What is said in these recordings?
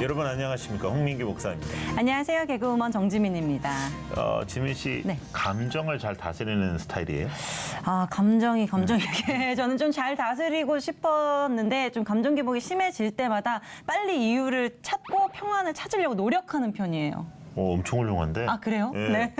여러분 안녕하십니까, 홍민기 목사입니다. 안녕하세요. 개그우먼 정지민입니다. 지민 씨, 네. 감정을 잘 다스리는 스타일이에요? 감정이 저는 좀 잘 다스리고 싶었는데 좀 감정 기복이 심해질 때마다 빨리 이유를 찾고 평안을 찾으려고 노력하는 편이에요. 엄청 훌륭한데. 아, 그래요? 예. 네.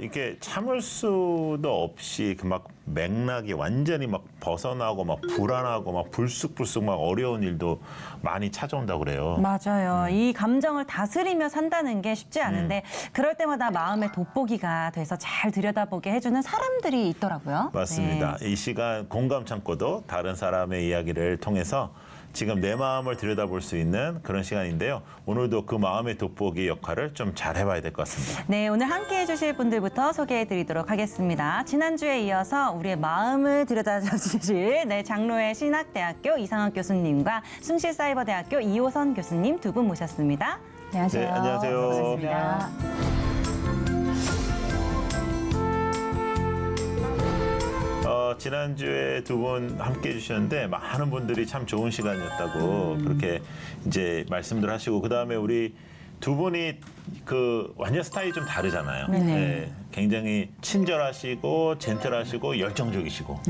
이게 참을 수도 없이 그 막 맥락이 완전히 막 벗어나고 막 불안하고 막 불쑥불쑥 막 어려운 일도 많이 찾아온다고 그래요. 맞아요. 이 감정을 다스리며 산다는 게 쉽지 않은데 그럴 때마다 마음의 돋보기가 돼서 잘 들여다보게 해주는 사람들이 있더라고요. 맞습니다. 네. 이 시간 공감 창고도 다른 사람의 이야기를 통해서 지금 내 마음을 들여다볼 수 있는 그런 시간인데요. 오늘도 그 마음의 돋보기 역할을 좀 잘 해봐야 될 것 같습니다. 네, 오늘 함께해 주실 분들부터 소개해드리도록 하겠습니다. 지난주에 이어서 우리의 마음을 들여다주실 장로회 신학대학교 이상학 교수님과 숭실사이버대학교 이호선 교수님 두 분 모셨습니다. 안녕하세요. 네, 안녕하세요. 반갑습니다. 지난주에 두 분 함께 해주셨는데 많은 분들이 참 좋은 시간이었다고 그렇게 이제 말씀들 하시고, 그 다음에 우리 두 분이 그 완전 스타일이 좀 다르잖아요. 네, 굉장히 친절하시고 젠틀하시고 열정적이시고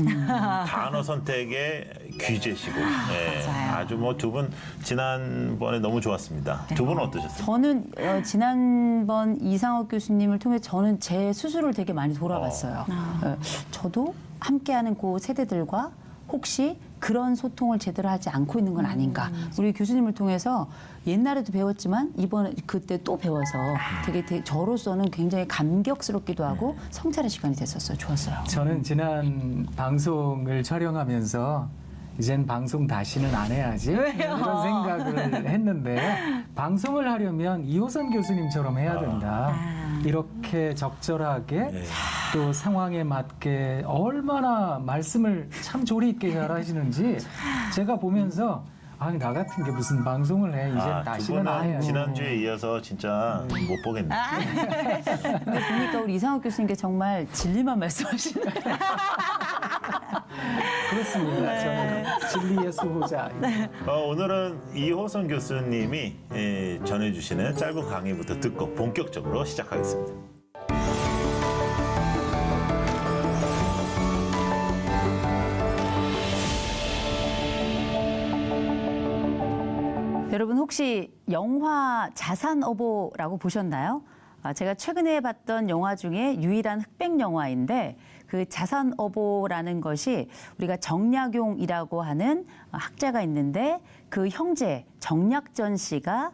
단어 선택에 귀재시고 네, 아주 뭐 두 분 지난번에 너무 좋았습니다. 두 분은 어떠셨어요? 저는 지난번 이상학 교수님을 통해 저는 제 스스로를 되게 많이 돌아봤어요. 저도 함께하는 그 세대들과 혹시 그런 소통을 제대로 하지 않고 있는 건 아닌가. 우리 교수님을 통해서 옛날에도 배웠지만 이번에 그때 또 배워서 되게 저로서는 굉장히 감격스럽기도 하고 성찰의 시간이 됐었어요. 좋았어요. 저는 지난 방송을 촬영하면서 이젠 방송 다시는 안 해야지 이런 생각을 했는데, 방송을 하려면 이호선 교수님처럼 해야 된다. 이렇게 적절하게 또 상황에 맞게 얼마나 말씀을 참 조리 있게 잘 하시는지 제가 보면서 나 같은 게 무슨 방송을 해. 이젠 다시는 안 해야지. 지난주에 이어서 진짜 못 보겠네요. 근데 보니까 우리 이상학 교수님께 정말 진리만 말씀하시는 거예요. 그렇습니다. 저는 진리의 수호자. 오늘은 이호선 교수님이 전해주시는 짧은 강의부터 듣고 본격적으로 시작하겠습니다. 여러분 혹시 영화 자산어보라고 보셨나요? 제가 최근에 봤던 영화 중에 유일한 흑백 영화인데, 그 자산어보라는 것이 우리가 정약용이라고 하는 학자가 있는데 그 형제 정약전 씨가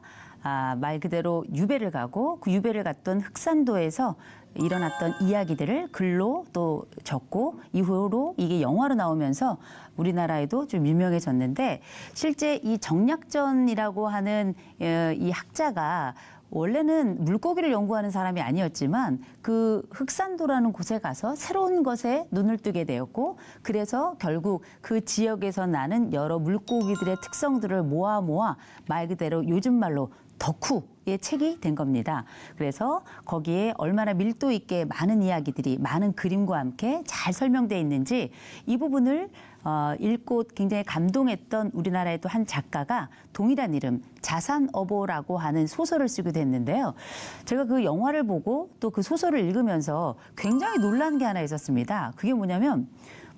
말 그대로 유배를 가고 그 유배를 갔던 흑산도에서 일어났던 이야기들을 글로 또 적고 이후로 이게 영화로 나오면서 우리나라에도 좀 유명해졌는데, 실제 이 정약전이라고 하는 이 학자가 원래는 물고기를 연구하는 사람이 아니었지만 그 흑산도라는 곳에 가서 새로운 것에 눈을 뜨게 되었고, 그래서 결국 그 지역에서 나는 여러 물고기들의 특성들을 모아 말 그대로 요즘 말로 덕후의 책이 된 겁니다. 그래서 거기에 얼마나 밀도 있게 많은 이야기들이 많은 그림과 함께 잘 설명되어 있는지, 이 부분을 읽고 굉장히 감동했던 우리나라의 또 한 작가가 동일한 이름 자산어보라고 하는 소설을 쓰게 됐는데요. 제가 그 영화를 보고 또 그 소설을 읽으면서 굉장히 놀란 게 하나 있었습니다. 그게 뭐냐면,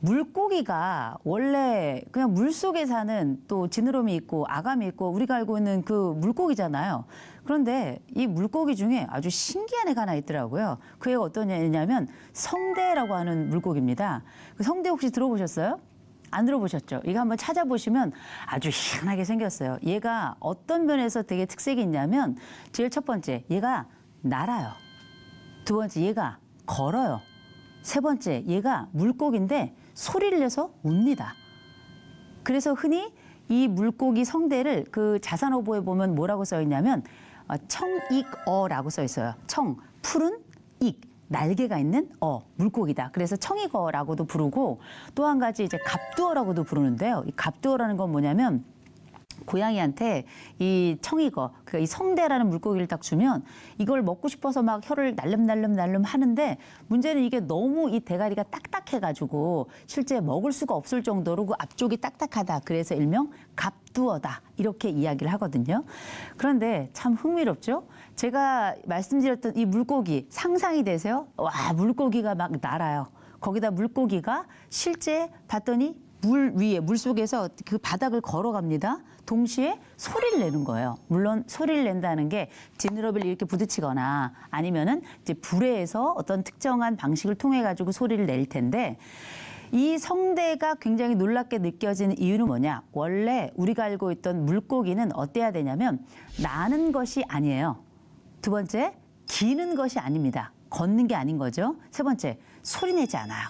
물고기가 원래 그냥 물속에 사는 또 지느러미 있고 아감이 있고 우리가 알고 있는 그 물고기잖아요. 그런데 이 물고기 중에 아주 신기한 애가 하나 있더라고요. 그 애가 어떤 애냐면 성대라고 하는 물고기입니다. 그 성대 혹시 들어보셨어요? 안 들어보셨죠? 이거 한번 찾아보시면 아주 희한하게 생겼어요. 얘가 어떤 면에서 되게 특색이 있냐면, 제일 첫 번째, 얘가 날아요. 두 번째, 얘가 걸어요. 세 번째, 얘가 물고기인데 소리를 내서 웁니다. 그래서 흔히 이 물고기 성대를 그 자산어보에 보면 뭐라고 써 있냐면 청익어라고 써 있어요. 청, 푸른, 익, 날개가 있는 물고기다. 그래서 청익어라고도 부르고, 또 한 가지 이제 갑두어라고도 부르는데요. 이 갑두어라는 건 뭐냐면, 고양이한테 이 청이거, 그러니까 이 성대라는 물고기를 딱 주면 이걸 먹고 싶어서 막 혀를 날름날름 하는데, 문제는 이게 너무 이 대가리가 딱딱해가지고 실제 먹을 수가 없을 정도로 그 앞쪽이 딱딱하다. 그래서 일명 갑 잡두어다 이렇게 이야기를 하거든요. 그런데 참 흥미롭죠? 제가 말씀드렸던 이 물고기 상상이 되세요? 와, 물고기가 막 날아요. 거기다 물고기가 실제 봤더니 물 위에, 물속에서 그 바닥을 걸어갑니다. 동시에 소리를 내는 거예요. 물론 소리를 낸다는 게 지느러미를 이렇게 부딪히거나 아니면은 이제 불에서 어떤 특정한 방식을 통해 가지고 소리를 낼 텐데 이 성대가 굉장히 놀랍게 느껴지는 이유는 뭐냐? 원래 우리가 알고 있던 물고기는 어때야 되냐면 나는 것이 아니에요. 두 번째, 기는 것이 아닙니다. 걷는 게 아닌 거죠. 세 번째, 소리 내지 않아요.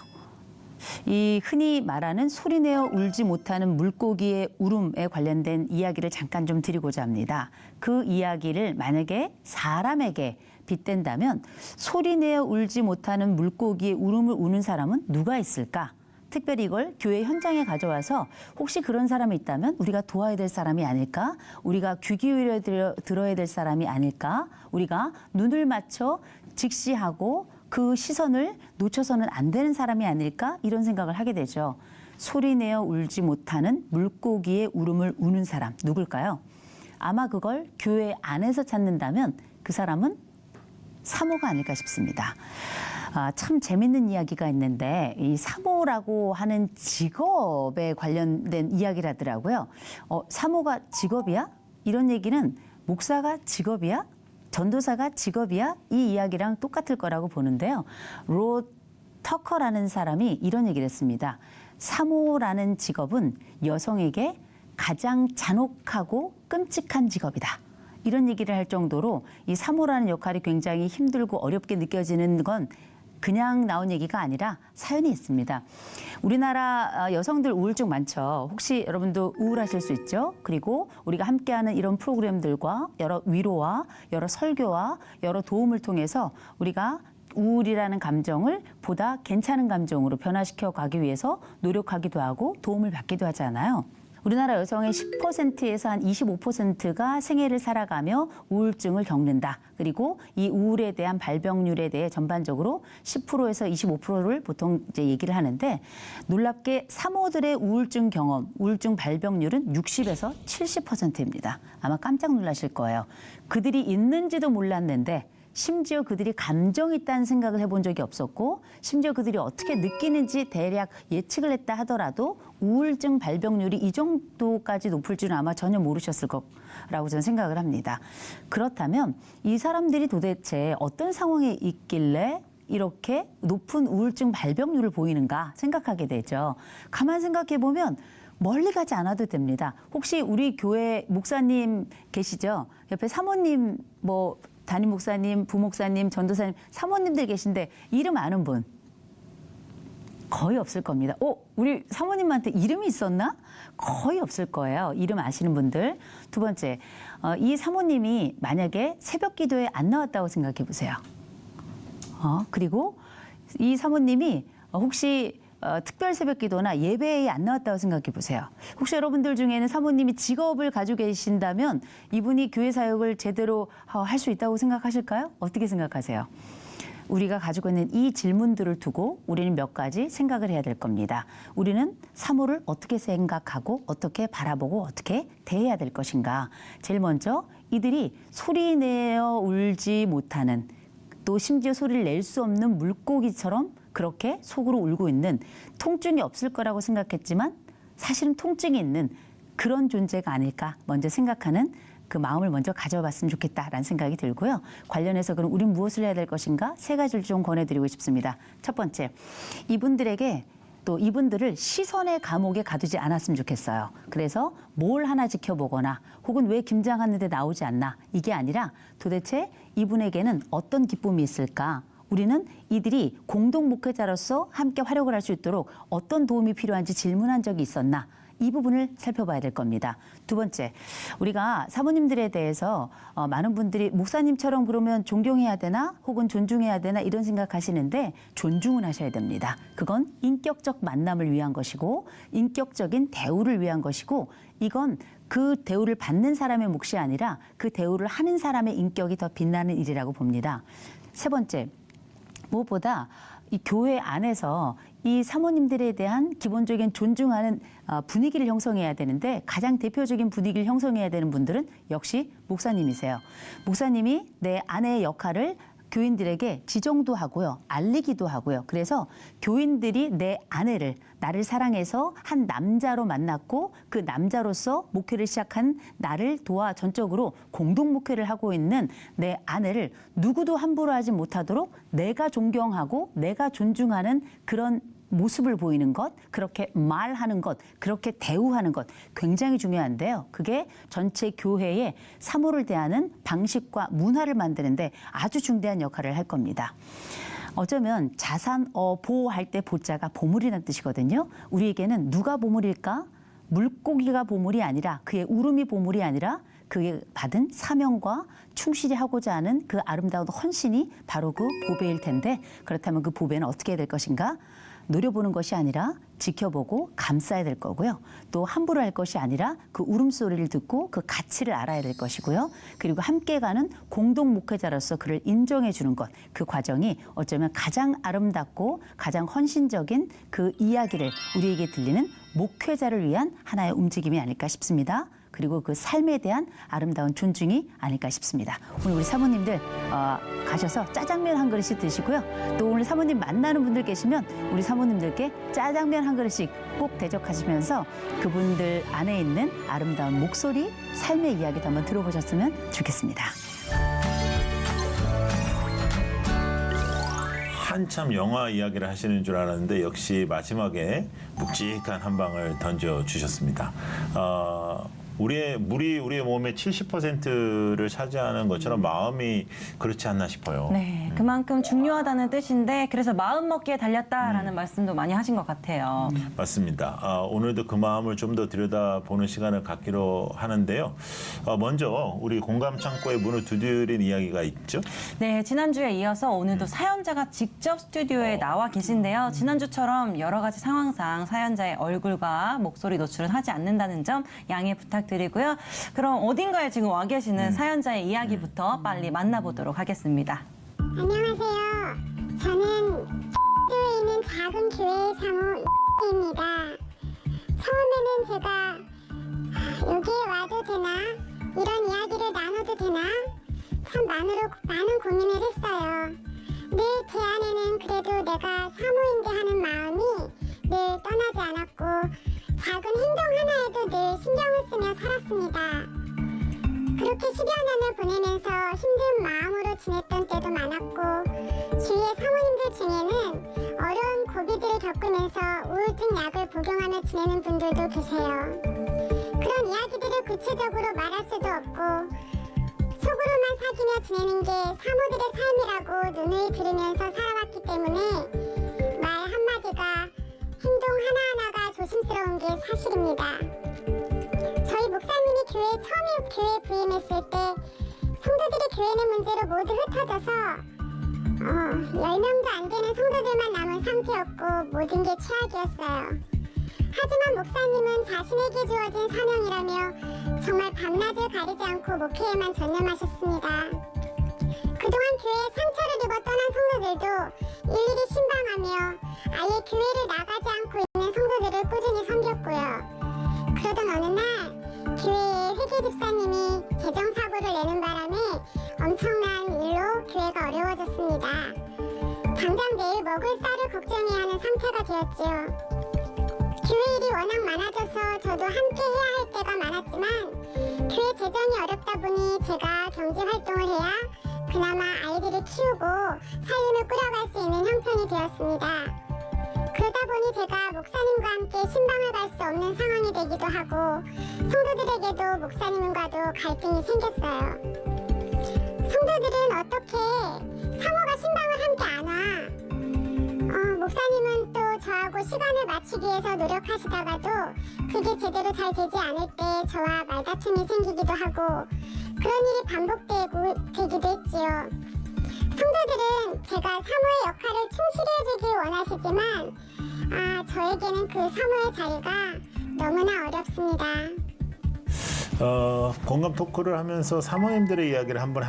이 흔히 말하는 소리내어 울지 못하는 물고기의 울음에 관련된 이야기를 잠깐 좀 드리고자 합니다. 그 이야기를 만약에 사람에게 빗댄다면 소리내어 울지 못하는 물고기의 울음을 우는 사람은 누가 있을까? 특별히 이걸 교회 현장에 가져와서 혹시 그런 사람이 있다면 우리가 도와야 될 사람이 아닐까? 우리가 귀 기울여 들어야 될 사람이 아닐까? 우리가 눈을 맞춰 직시하고 그 시선을 놓쳐서는 안 되는 사람이 아닐까? 이런 생각을 하게 되죠. 소리내어 울지 못하는 물고기의 울음을 우는 사람 누굴까요? 아마 그걸 교회 안에서 찾는다면 그 사람은 사모가 아닐까 싶습니다. 참 재밌는 이야기가 있는데 이 사모라고 하는 직업에 관련된 이야기를 하더라고요. 사모가 직업이야? 이런 얘기는 목사가 직업이야? 전도사가 직업이야? 이 이야기랑 똑같을 거라고 보는데요. 로 터커라는 사람이 이런 얘기를 했습니다. 사모라는 직업은 여성에게 가장 잔혹하고 끔찍한 직업이다. 이런 얘기를 할 정도로 이 사모라는 역할이 굉장히 힘들고 어렵게 느껴지는 건 그냥 나온 얘기가 아니라 사연이 있습니다. 우리나라 여성들 우울증 많죠. 혹시 여러분도 우울하실 수 있죠. 그리고 우리가 함께하는 이런 프로그램들과 여러 위로와 여러 설교와 여러 도움을 통해서 우리가 우울이라는 감정을 보다 괜찮은 감정으로 변화시켜 가기 위해서 노력하기도 하고 도움을 받기도 하잖아요. 우리나라 여성의 10%에서 한 25%가 생애를 살아가며 우울증을 겪는다. 그리고 이 우울에 대한 발병률에 대해 전반적으로 10%에서 25%를 보통 이제 얘기를 하는데 놀랍게 사모들의 우울증 경험, 우울증 발병률은 60에서 70%입니다. 아마 깜짝 놀라실 거예요. 그들이 있는지도 몰랐는데 심지어 그들이 감정이 있다는 생각을 해본 적이 없었고 심지어 그들이 어떻게 느끼는지 대략 예측을 했다 하더라도 우울증 발병률이 이 정도까지 높을 줄은 아마 전혀 모르셨을 거라고 저는 생각을 합니다. 그렇다면 이 사람들이 도대체 어떤 상황에 있길래 이렇게 높은 우울증 발병률을 보이는가 생각하게 되죠. 가만 생각해 보면 멀리 가지 않아도 됩니다. 혹시 우리 교회 목사님 계시죠? 옆에 사모님 담임 목사님, 부목사님, 전도사님, 사모님들 계신데 이름 아는 분 거의 없을 겁니다. 우리 사모님한테 이름이 있었나? 거의 없을 거예요. 이름 아시는 분들. 두 번째, 이 사모님이 만약에 새벽 기도에 안 나왔다고 생각해 보세요. 그리고 이 사모님이 혹시 특별 새벽 기도나 예배에 안 나왔다고 생각해 보세요. 혹시 여러분들 중에는 사모님이 직업을 가지고 계신다면 이분이 교회 사역을 제대로 할 수 있다고 생각하실까요? 어떻게 생각하세요? 우리가 가지고 있는 이 질문들을 두고 우리는 몇 가지 생각을 해야 될 겁니다. 우리는 사모를 어떻게 생각하고 어떻게 바라보고 어떻게 대해야 될 것인가. 제일 먼저 이들이 소리내어 울지 못하는 또 심지어 소리를 낼 수 없는 물고기처럼 그렇게 속으로 울고 있는 통증이 없을 거라고 생각했지만 사실은 통증이 있는 그런 존재가 아닐까 먼저 생각하는 그 마음을 먼저 가져봤으면 좋겠다라는 생각이 들고요. 관련해서 그럼 우린 무엇을 해야 될 것인가? 세 가지를 좀 권해드리고 싶습니다. 첫 번째, 이분들에게 또 이분들을 시선의 감옥에 가두지 않았으면 좋겠어요. 그래서 뭘 하나 지켜보거나 혹은 왜 김장하는데 나오지 않나 이게 아니라 도대체 이분에게는 어떤 기쁨이 있을까? 우리는 이들이 공동 목회자로서 함께 활약을 할 수 있도록 어떤 도움이 필요한지 질문한 적이 있었나? 이 부분을 살펴봐야 될 겁니다. 두 번째, 우리가 사모님들에 대해서 많은 분들이 목사님처럼 그러면 존경해야 되나 혹은 존중해야 되나 이런 생각하시는데 존중은 하셔야 됩니다. 그건 인격적 만남을 위한 것이고 인격적인 대우를 위한 것이고 이건 그 대우를 받는 사람의 몫이 아니라 그 대우를 하는 사람의 인격이 더 빛나는 일이라고 봅니다. 세 번째, 무엇보다 이 교회 안에서 이 사모님들에 대한 기본적인 존중하는 분위기를 형성해야 되는데 가장 대표적인 분위기를 형성해야 되는 분들은 역시 목사님이세요. 목사님이 내 아내의 역할을 교인들에게 지정도 하고요. 알리기도 하고요. 그래서 교인들이 내 아내를 나를 사랑해서 한 남자로 만났고 그 남자로서 목회를 시작한 나를 도와 전적으로 공동 목회를 하고 있는 내 아내를 누구도 함부로 하지 못하도록 내가 존경하고 내가 존중하는 그런 모습을 보이는 것, 그렇게 말하는 것, 그렇게 대우하는 것 굉장히 중요한데요. 그게 전체 교회의 사모를 대하는 방식과 문화를 만드는데 아주 중대한 역할을 할 겁니다. 어쩌면 보호할 때 보자가 보물이라는 뜻이거든요. 우리에게는 누가 보물일까? 물고기가 보물이 아니라 그의 울음이 보물이 아니라 그에 받은 사명과 충실히 하고자 하는 그 아름다운 헌신이 바로 그 보배일 텐데 그렇다면 그 보배는 어떻게 해야 될 것인가? 노려보는 것이 아니라 지켜보고 감싸야 될 거고요. 또 함부로 할 것이 아니라 그 울음소리를 듣고 그 가치를 알아야 될 것이고요. 그리고 함께 가는 공동 목회자로서 그를 인정해 주는 것. 그 과정이 어쩌면 가장 아름답고 가장 헌신적인 그 이야기를 우리에게 들리는 목회자를 위한 하나의 움직임이 아닐까 싶습니다. 그리고 그 삶에 대한 아름다운 존중이 아닐까 싶습니다. 오늘 우리 사모님들 가셔서 짜장면 한 그릇씩 드시고요. 또 오늘 사모님 만나는 분들 계시면 우리 사모님들께 짜장면 한 그릇씩 꼭 대접하시면서 그분들 안에 있는 아름다운 목소리, 삶의 이야기도 한번 들어보셨으면 좋겠습니다. 한참 영화 이야기를 하시는 줄 알았는데 역시 마지막에 묵직한 한 방을 던져주셨습니다. 우리의 몸의 70%를 차지하는 것처럼 마음이 그렇지 않나 싶어요. 네, 그만큼 중요하다는 뜻인데 그래서 마음 먹기에 달렸다라는 말씀도 많이 하신 것 같아요. 맞습니다. 오늘도 그 마음을 좀 더 들여다보는 시간을 갖기로 하는데요. 먼저 우리 공감 창고의 문을 두드린 이야기가 있죠. 네, 지난주에 이어서 오늘도 사연자가 직접 스튜디오에 나와 계신데요. 지난주처럼 여러 가지 상황상 사연자의 얼굴과 목소리 노출은 하지 않는다는 점 양해 부탁드리고요. 그럼 어딘가에 지금 와 계시는 사연자의 이야기부터 빨리 만나보도록 하겠습니다. 안녕하세요. 저는 에 있는 작은 교회 사모입니다. 처음에는 제가 여기에 와도 되나? 이런 이야기를 나눠도 되나? 참 많은 고민을 했어요. 늘 제 안에는 그래도 내가 사모인데 하는 마음이 늘 떠나지 않았고 작은 행동 하나에도 늘 신경을 쓰며 살았습니다. 그렇게 10여 년을 보내면서 힘든 마음으로 지냈던 때도 많았고 주위의 사모님들 중에는 어려운 고비들을 겪으면서 우울증 약을 복용하며 지내는 분들도 계세요. 그런 이야기들을 구체적으로 말할 수도 없고 속으로만 사귀며 지내는 게 사모들의 삶이라고 누누이 들으면서 살아왔기 때문에 말 한마디가 행동 하나하나가 조심스러운 게 사실입니다. 저희 목사님이 처음에 교회에 부임했을 때 성도들이 교회 내 문제로 모두 흩어져서 10명도 안 되는 성도들만 남은 상태였고 모든 게 최악이었어요. 하지만 목사님은 자신에게 주어진 사명이라며 정말 밤낮을 가리지 않고 목회에만 전념하셨습니다. 그동안 교회에 상처를 입어 떠난 성도들도 일일이 신방하며 아예 교회를 나가지 않고 있는 성도들을 꾸준히 섬겼고요. 그러던 어느 날 교회의 회계 집사님이 재정사고를 내는 바람에 엄청난 일로 교회가 어려워졌습니다. 당장 내일 먹을 쌀을 걱정해야 하는 상태가 되었지요. 교회 일이 워낙 많아져서 저도 함께 해야 할 때가 많았지만 교회 재정이 어렵다 보니 제가 경제활동을 해야 그나마 아이들을 키우고 살림을 꾸려갈 수 있는 형편이 되었습니다. 그러다 보니 제가 목사님과 함께 신방을 갈 수 없는 상황이 되기도 하고 성도들에게도 목사님과도 갈등이 생겼어요. 성도들은 어떻게 사모가 신방을 함께 안 와? 목사님은 또 저하고 시간을 맞추기 위해서 노력하시다가도 그게 제대로 잘 되지 않을 때 저와 말다툼이 생기기도 하고 그런 일이 반복되기도 했지요. 성도들은 제가 사모의 역할을 충실히 해주길 원하시지만 저에게는 그 사모의 자리가 너무나 어렵습니다. 공감 토크를 하면서 사모님들의 이야기를 한번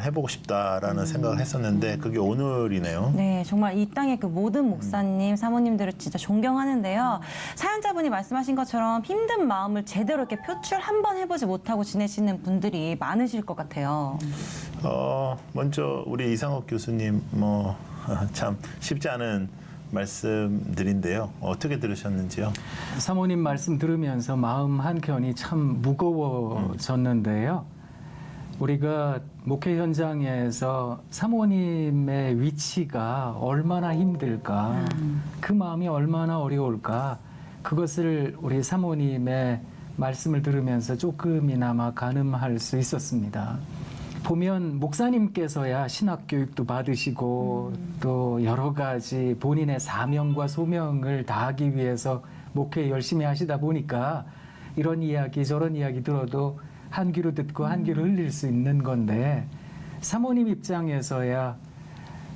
해보고 싶다라는 생각을 했었는데 그게 오늘이네요. 네, 정말 이 땅의 그 모든 목사님, 사모님들을 진짜 존경하는데요. 사연자분이 말씀하신 것처럼 힘든 마음을 제대로 이렇게 표출 한번 해보지 못하고 지내시는 분들이 많으실 것 같아요. 먼저 우리 이상욱 교수님 참 쉽지 않은 말씀들인데요. 어떻게 들으셨는지요? 사모님 말씀 들으면서 마음 한켠이 참 무거워졌는데요. 우리가 목회 현장에서 사모님의 위치가 얼마나 힘들까, 그 마음이 얼마나 어려울까, 그것을 우리 사모님의 말씀을 들으면서 조금이나마 가늠할 수 있었습니다. 보면 목사님께서야 신학 교육도 받으시고 또 여러 가지 본인의 사명과 소명을 다하기 위해서 목회 열심히 하시다 보니까 이런 이야기 저런 이야기 들어도 한 귀로 듣고 한 귀로 흘릴 수 있는 건데 사모님 입장에서야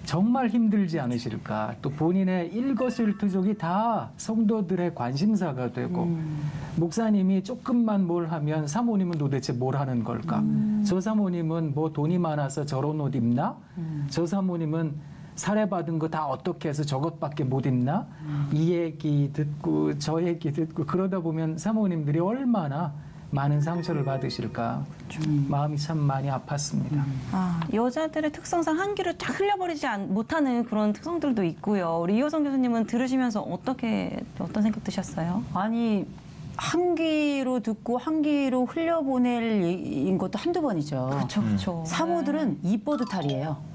정말 힘들지 않으실까. 또 본인의 일거수일투족이 다 성도들의 관심사가 되고 목사님이 조금만 뭘 하면 사모님은 도대체 뭘 하는 걸까. 저 사모님은 뭐 돈이 많아서 저런 옷 입나? 저 사모님은 살해받은 거 다 어떻게 해서 저것밖에 못 입나? 이 얘기 듣고 저 얘기 듣고 그러다 보면 사모님들이 얼마나 많은 상처를 받으실까. 마음이 참 많이 아팠습니다. 여자들의 특성상 한 귀를 쫙 흘려버리지 못하는 그런 특성들도 있고요. 우리 이호선 교수님은 들으시면서 어떤 생각 드셨어요? 아니 한 귀로 듣고 한 귀로 흘려보낼 얘기인 것도 한두 번이죠. 그렇죠. 사모들은 이뻐도 탈이에요.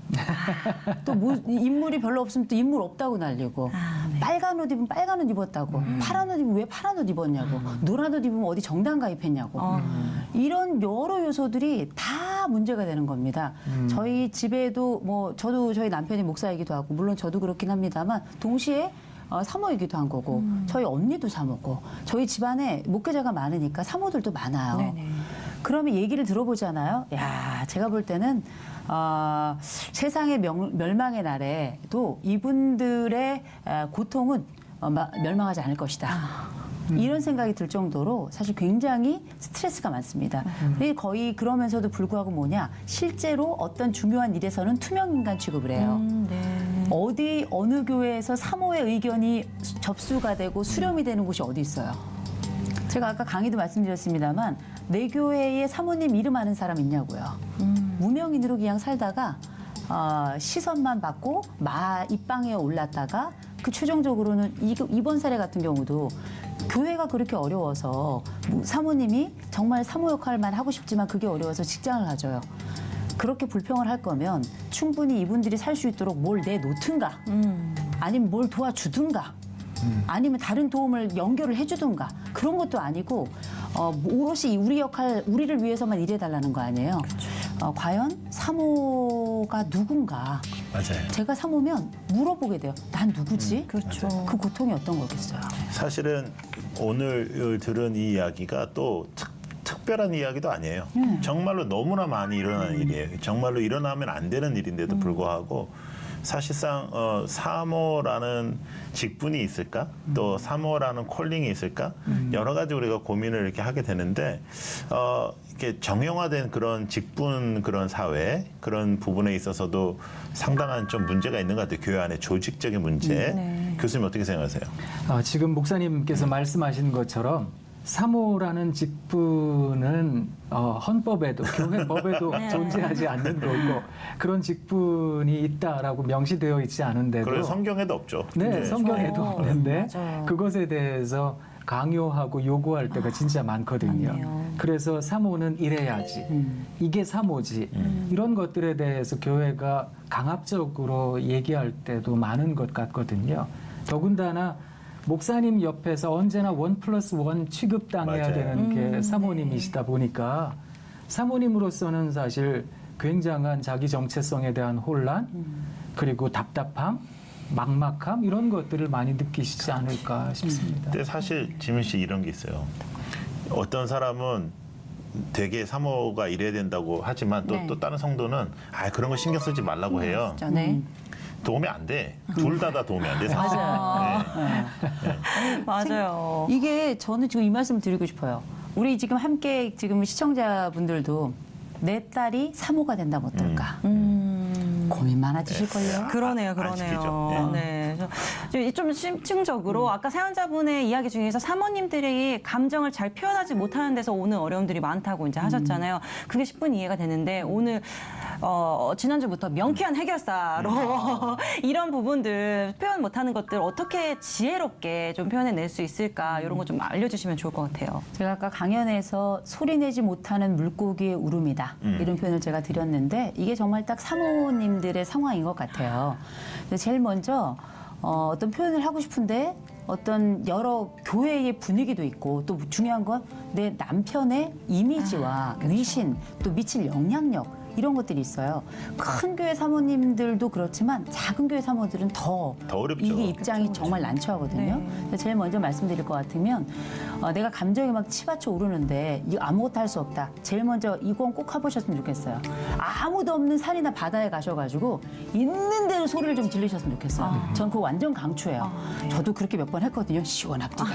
또 인물이 별로 없으면 또 인물 없다고 날리고 네. 빨간 옷 입으면 빨간 옷 입었다고 파란 옷 입으면 왜 파란 옷 입었냐고 노란 옷 입으면 어디 정당 가입했냐고 이런 여러 요소들이 다 문제가 되는 겁니다. 저희 집에도 뭐 저도 저희 남편이 목사이기도 하고 물론 저도 그렇긴 합니다만 동시에 사모이기도 한 거고 저희 언니도 사모고 저희 집안에 목회자가 많으니까 사모들도 많아요. 네네. 그러면 얘기를 들어보잖아요. 야, 제가 볼 때는 세상의 멸망의 날에도 이분들의 고통은 멸망하지 않을 것이다. 이런 생각이 들 정도로 사실 굉장히 스트레스가 많습니다. 거의 그러면서도 불구하고 뭐냐, 실제로 어떤 중요한 일에서는 투명인간 취급을 해요. 네. 어느 교회에서 사모의 의견이 접수가 되고 수렴이 되는 곳이 어디 있어요? 제가 아까 강의도 말씀드렸습니다만 내 교회에 사모님 이름 아는 사람 있냐고요. 무명인으로 그냥 살다가 시선만 받고 입방에 올랐다가 그 최종적으로는 이번 사례 같은 경우도 교회가 그렇게 어려워서 사모님이 정말 사모 역할만 하고 싶지만 그게 어려워서 직장을 가져요. 그렇게 불평을 할 거면 충분히 이분들이 살 수 있도록 뭘 내놓든가 아니면 뭘 도와주든가 아니면 다른 도움을 연결을 해주든가 그런 것도 아니고 오롯이 우리를 위해서만 일해달라는 거 아니에요. 과연 사모가 누군가. 맞아요. 제가 사모면 물어보게 돼요. 난 누구지? 그렇죠. 그 고통이 어떤 거겠어요. 사실은 오늘 들은 이 이야기가 또 특별한 이야기도 아니에요. 정말로 너무나 많이 일어나는 일이에요. 정말로 일어나면 안 되는 일인데도 불구하고 사실상 사모라는 직분이 있을까? 또 사모라는 콜링이 있을까? 여러 가지 우리가 고민을 이렇게 하게 되는데 이렇게 정형화된 그런 직분 그런 사회 그런 부분에 있어서도 상당한 좀 문제가 있는 것 같아요. 교회 안에 조직적인 문제. 네. 교수님 어떻게 생각하세요? 지금 목사님께서 말씀하신 것처럼 사모라는 직분은 헌법에도 교회법에도 존재하지 않는 거고 그런 직분이 있다라고 명시되어 있지 않은데도 그런 성경에도 없죠. 네, 성경에도 없는데 맞아요. 그것에 대해서 강요하고 요구할 때가 진짜 많거든요. 맞네요. 그래서 사모는 이래야지. 이게 사모지. 이런 것들에 대해서 교회가 강압적으로 얘기할 때도 많은 것 같거든요. 더군다나 목사님 옆에서 언제나 1+1 취급당해야 맞아요. 되는 게 사모님이시다 보니까 사모님으로서는 사실 굉장한 자기 정체성에 대한 혼란 그리고 답답함, 막막함 이런 것들을 많이 느끼시지 않을까 싶습니다. 근데 사실 지민 씨 이런 게 있어요. 어떤 사람은 되게 사모가 이래야 된다고 하지만 또 다른 성도는 그런 거 신경 쓰지 말라고 해요. 네. 도움이 안 돼. 둘 다 도움이 안 돼. 사실. 맞아요. 네. 맞아요. 이게 저는 지금 이 말씀 드리고 싶어요. 우리 지금 함께 지금 시청자분들도 내 딸이 사모가 된다면 어떨까? 고민 많아지실걸요? 그러네요, 안식이죠. 그러네요. 네. 좀 심층적으로 아까 사연자분의 이야기 중에서 사모님들이 감정을 잘 표현하지 못하는 데서 오는 어려움들이 많다고 이제 하셨잖아요. 그게 10분 이해가 되는데 오늘 지난주부터 명쾌한 해결사로 이런 부분들 표현 못하는 것들 어떻게 지혜롭게 좀 표현해낼 수 있을까 이런 거 좀 알려주시면 좋을 것 같아요. 제가 아까 강연에서 소리내지 못하는 물고기의 울음이다 이런 표현을 제가 드렸는데 이게 정말 딱 사모님들의 상황인 것 같아요. 근데 제일 먼저 어떤 표현을 하고 싶은데 어떤 여러 교회의 분위기도 있고 또 중요한 건 내 남편의 이미지와 위신 또 미칠 영향력 이런 것들이 있어요. 큰 교회 사모님들도 그렇지만 작은 교회 사모들은 더 어렵죠. 이게 입장이 정말 난처하거든요. 그래서 제일 먼저 말씀드릴 것 같으면 내가 감정이 막 치받쳐 오르는데 이거 아무것도 할 수 없다. 제일 먼저 이건 꼭 해보셨으면 좋겠어요. 아무도 없는 산이나 바다에 가셔가지고 있는 대로 소리를 좀 질리셨으면 좋겠어요. 전 그거 완전 강추해요. 저도 그렇게 몇 번 했거든요. 시원합디다.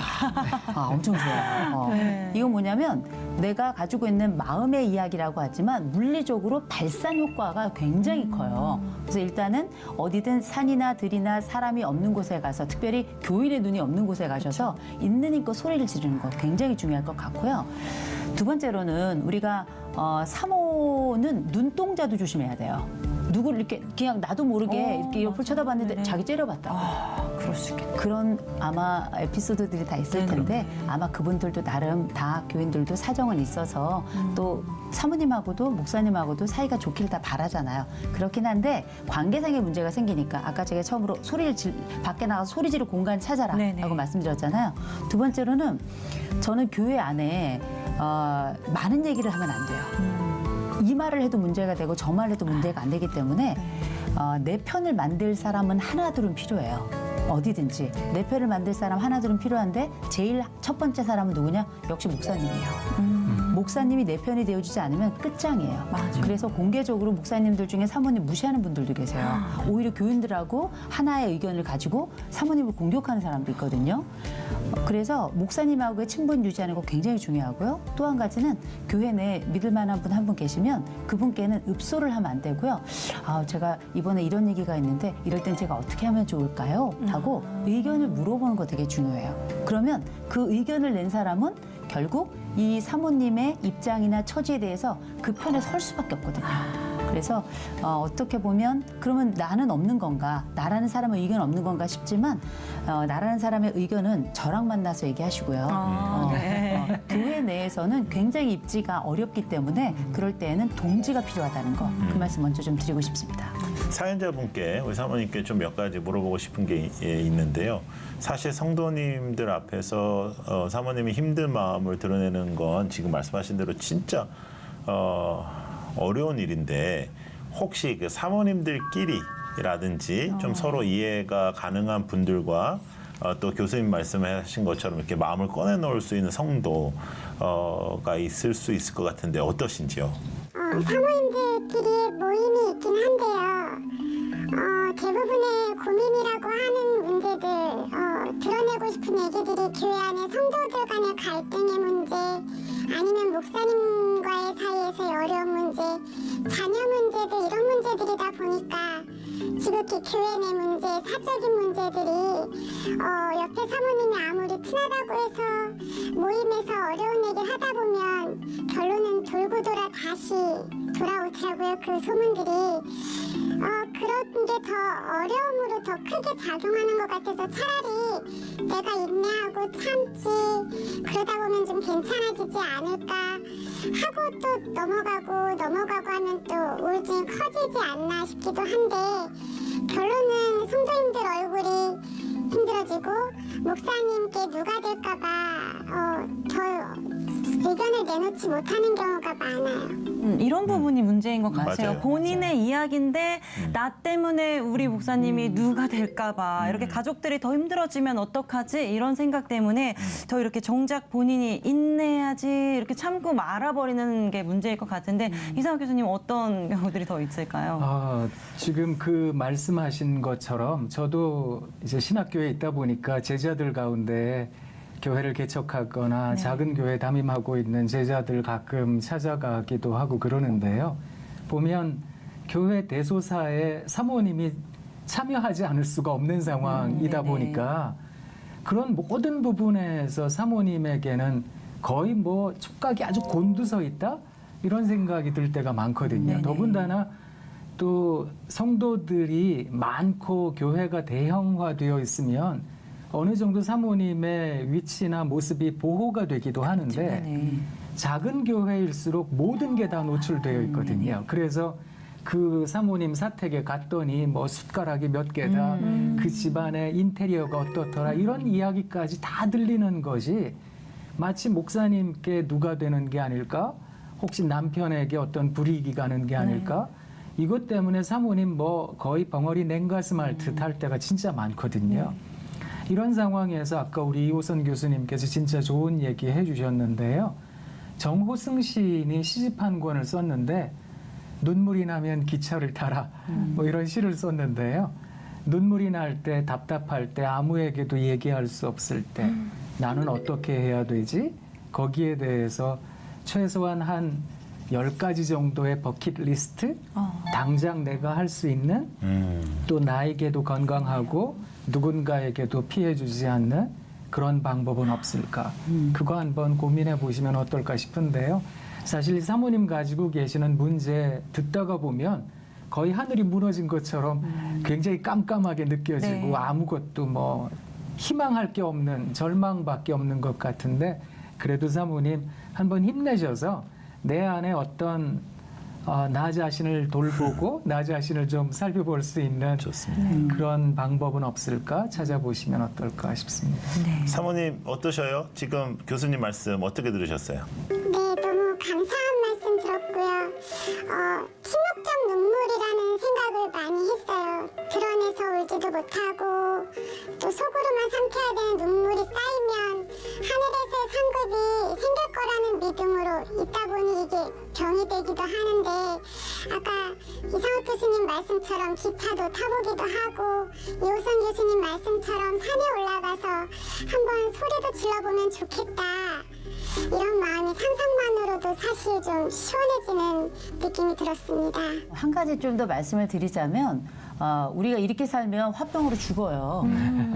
엄청 좋아요. 이건 뭐냐면 내가 가지고 있는 마음의 이야기라고 하지만 물리적으로 발산 효과가 굉장히 커요. 그래서 일단은 어디든 산이나 들이나 사람이 없는 곳에 가서 특별히 교인의 눈이 없는 곳에 가셔서 있는 힘껏 소리를 지르는 거 굉장히 중요할 것 같고요. 두 번째로는 우리가 사모는 눈동자도 조심해야 돼요. 누구를 이렇게 그냥 나도 모르게 이렇게 옆을 쳐다봤는데 자기 째려봤다고. 그럴 수 있겠다. 그런 아마 에피소드들이 다 있을 텐데 아마 그분들도 나름 다 교인들도 사정은 있어서 또 사모님하고도 목사님하고도 사이가 좋길 다 바라잖아요. 그렇긴 한데 관계상의 문제가 생기니까 아까 제가 처음으로 밖에 나가서 소리 지를 공간 찾아라 네네. 라고 말씀드렸잖아요. 두 번째로는 저는 교회 안에 많은 얘기를 하면 안 돼요. 이 말을 해도 문제가 되고 저 말을 해도 문제가 안 되기 때문에 내 편을 만들 사람은 하나둘은 필요해요. 어디든지 내 편을 만들 사람 하나둘은 필요한데 제일 첫 번째 사람은 누구냐? 역시 목사님이에요. 목사님이 내 편이 되어주지 않으면 끝장이에요. 그래서 공개적으로 목사님들 중에 사모님 무시하는 분들도 계세요. 오히려 교인들하고 하나의 의견을 가지고 사모님을 공격하는 사람도 있거든요. 그래서 목사님하고의 친분 유지하는 거 굉장히 중요하고요. 또 한 가지는 교회 내에 믿을 만한 분 한 분 계시면 그분께는 읍소를 하면 안 되고요. 제가 이번에 이런 얘기가 있는데 이럴 땐 제가 어떻게 하면 좋을까요? 하고 의견을 물어보는 거 되게 중요해요. 그러면 그 의견을 낸 사람은 결국 이 사모님의 입장이나 처지에 대해서 그 편에 설 수밖에 없거든요. 그래서 어떻게 보면 그러면 나는 없는 건가? 나라는 사람의 의견 없는 건가 싶지만 나라는 사람의 의견은 저랑 만나서 얘기하시고요. 교회 내에서는 굉장히 입지가 어렵기 때문에 그럴 때에는 동지가 필요하다는 거. 그 말씀 먼저 좀 드리고 싶습니다. 사연자분께 우리 사모님께 좀 몇 가지 물어보고 싶은 게 있는데요. 사실 성도님들 앞에서 사모님이 힘든 마음을 드러내는 건 지금 말씀하신 대로 진짜 어려운 일인데 혹시 그 사모님들끼리라든지 좀 서로 이해가 가능한 분들과 또 교수님 말씀하신 것처럼 이렇게 마음을 꺼내놓을 수 있는 성도가 있을 수 있을 것 같은데 어떠신지요? 사모님들끼리 모임이 있긴 한데요. 대부분의 고민이라고 하는 문제들, 드러내고 싶은 얘기들이 교회 안에 성도들 간의 갈등의 문제, 아니면 목사님과의 사이에서의 어려운 문제, 자녀 문제들 이런 문제들이다 보니까 지극히 교회 내 문제, 사적인 문제들이 옆에 사모님이 아무리 친하다고 해서 모임에서 어려운 얘기를 하다 보면 결론은 돌고 돌아 다시 돌아오더라고요. 그 소문들이. 그런 게 더 어려움으로 더 크게 작용하는 것 같아서 차라리 내가 인내하고 참지 그러다 보면 좀 괜찮아지지 않을까 하고 또 넘어가고 하면 또 우울증이 커지지 않나 싶기도 한데 결론은 성도님들 얼굴이 힘들어지고 목사님께 누가 될까봐 더 의견을 내놓지 못하는 경우가 많아요. 이런 부분이 문제인 것 같아요. 맞아요. 본인의 이야기인데 나 때문에 우리 목사님이 누가 될까봐 이렇게 가족들이 더 힘들어지면 어떡하지 이런 생각 때문에 더 이렇게 정작 본인이 인내해야지 이렇게 참고 말아버리는 게 문제일 것 같은데 이상학 교수님 어떤 경우들이 더 있을까요? 지금 그 말씀하신 것처럼 저도 이제 신학교에 있다 보니까 제자들 가운데 교회를 개척하거나 작은 교회 담임하고 있는 제자들 가끔 찾아가기도 하고 그러는데요. 보면 교회 대소사에 사모님이 참여하지 않을 수가 없는 상황이다 네네. 보니까 그런 모든 부분에서 사모님에게는 거의 뭐 촉각이 아주 곤두서 있다? 이런 생각이 들 때가 많거든요. 네네. 더군다나 또 성도들이 많고 교회가 대형화되어 있으면 어느 정도 사모님의 위치나 모습이 보호가 되기도 하는데 네네. 작은 교회일수록 모든 게 다 노출되어 있거든요. 그래서 그 사모님 사택에 갔더니 뭐 숟가락이 몇 개다, 그 집안의 인테리어가 어떻더라 이런 이야기까지 다 들리는 것이 마치 목사님께 누가 되는 게 아닐까? 혹시 남편에게 어떤 불이익이 가는 게 아닐까? 이것 때문에 사모님 뭐 거의 벙어리 냉가슴 할 듯 할 때가 진짜 많거든요. 이런 상황에서 아까 우리 이호선 교수님께서 진짜 좋은 얘기 해주셨는데요. 정호승 시인이 시집 한 권을 썼는데 눈물이 나면 기차를 타라 뭐 이런 시를 썼는데요. 눈물이 날 때, 답답할 때, 아무에게도 얘기할 수 없을 때 나는 어떻게 해야 되지? 거기에 대해서 최소한 한 10가지 정도의 버킷리스트? 당장 내가 할 수 있는 또 나에게도 건강하고 누군가에게도 피해 주지 않는 그런 방법은 없을까? 그거 한번 고민해 보시면 어떨까 싶은데요. 사실 사모님 가지고 계시는 문제 듣다가 보면 거의 하늘이 무너진 것처럼 굉장히 깜깜하게 느껴지고 네. 아무것도 뭐 희망할 게 없는 절망밖에 없는 것 같은데 그래도 사모님 한번 힘내셔서 내 안에 어떤 나 자신을 돌보고 나 자신을 좀 살펴볼 수 있는 좋습니다. 그런 방법은 없을까 찾아보시면 어떨까 싶습니다. 네. 사모님 어떠셔요? 지금 교수님 말씀 어떻게 들으셨어요? 네, 너무 감사한 말씀 들었고요. 침묵적 눈물이라는 생각을 많이 했어요. 드러내서 울지도 못하고 또 속으로만 삼켜야 되는 눈물이 쌓이면 하늘에서의 상급이 생길 거라는 믿음으로 있다 보니 이게 병이 되기도 하는데 아까 이상욱 교수님 말씀처럼 기차도 타보기도 하고 이호선 교수님 말씀처럼 산에 올라가서 한번 소리도 질러보면 좋겠다. 이런 마음이 상상만으로도 사실 좀 시원해지는 느낌이 들었습니다. 한 가지 좀 더 말씀을 드리자면 우리가 이렇게 살면 화병으로 죽어요.